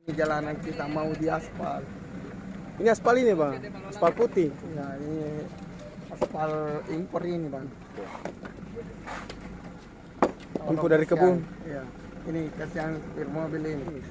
Ini jalanan kita mau di aspal. Ini aspal ini bang, aspal putih. Ya, ini aspal impor ini bang. Impor dari kebun. Ya, ini kasihan supir mobil ini.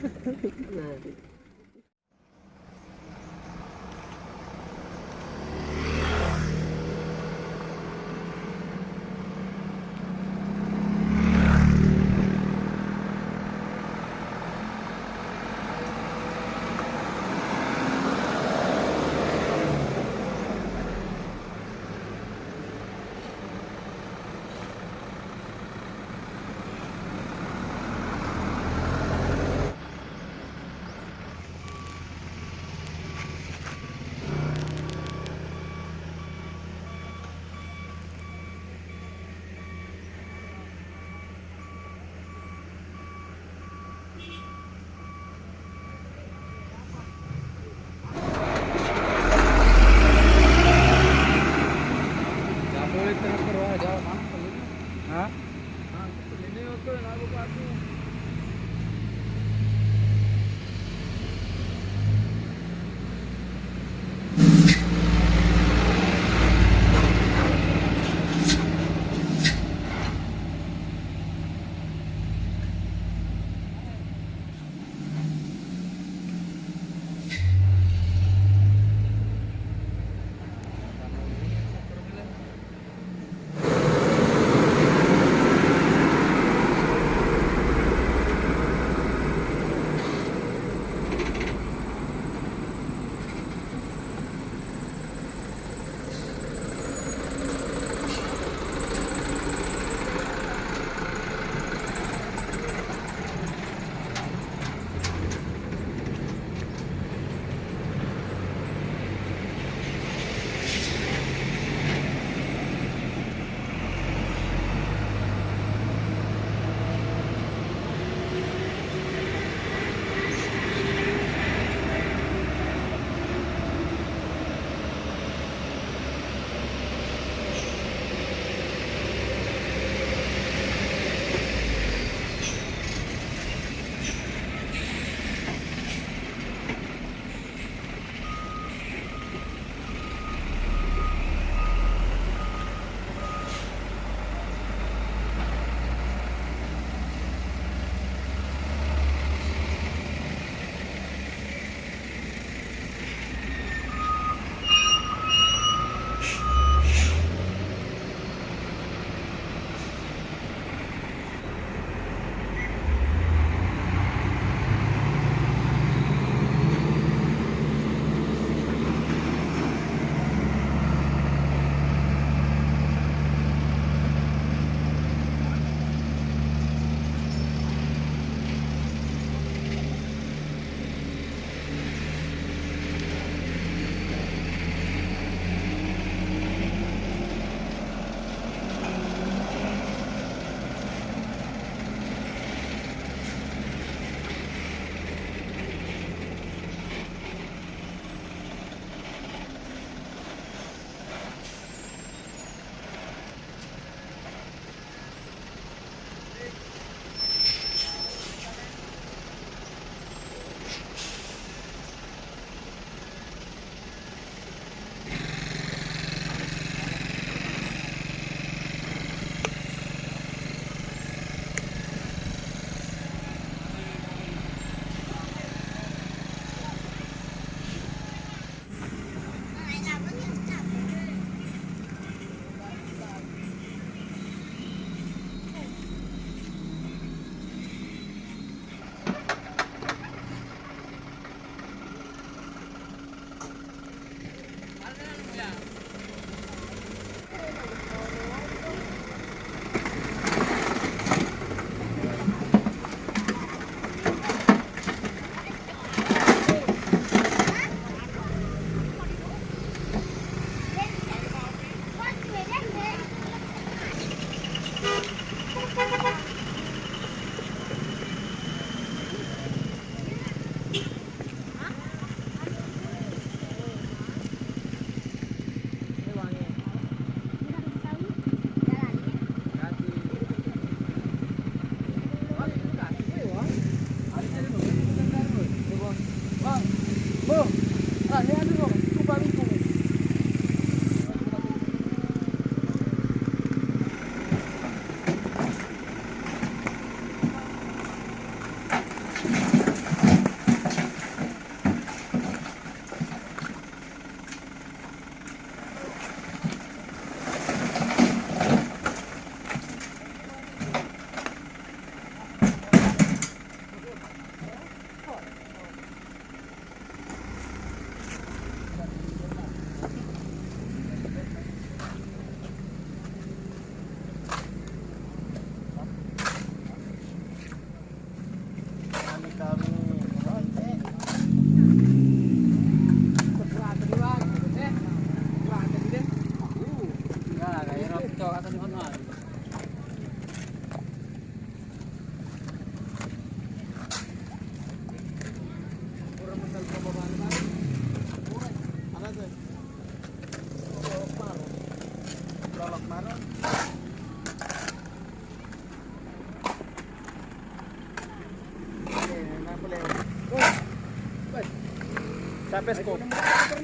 Capek kok.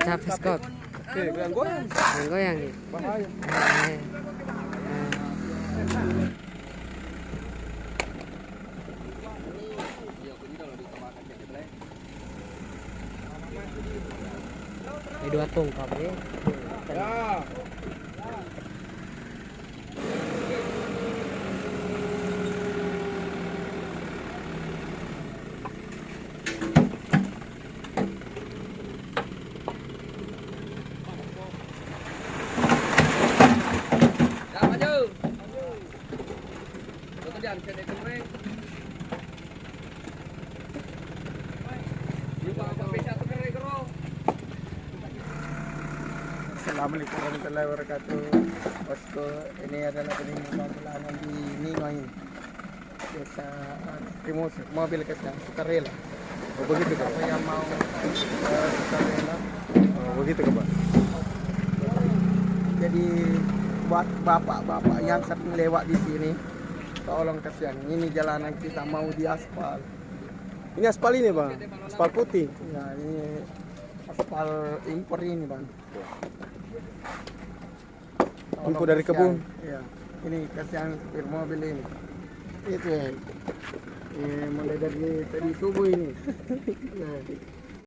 Capek kok. Oke, goyang-goyang. Goyang nih. Bahaya. Ini dua tungkap ya. Ya. Assalamualaikum warahmatullahi wabarakatuh. Bosku, ini adalah penyembuhan jalanan di Ninoy, desa Primus, mobil kita sukarela. Oh, begitu kak. Siapa yang mau sukarela? Oh, begitu kak, Pak. Jadi buat bapak-bapak yang sering lewat di sini, tolong kasihan. Ini jalanan kita mau diaspal. Ini aspal ini, Bang. Aspal putih. Ya, ini aspal impor ini, Bang. Impor dari kebun. Ya, ini kasihan supir mobil ini. Itu ya. Mulai dari tadi subuh ini. Ya.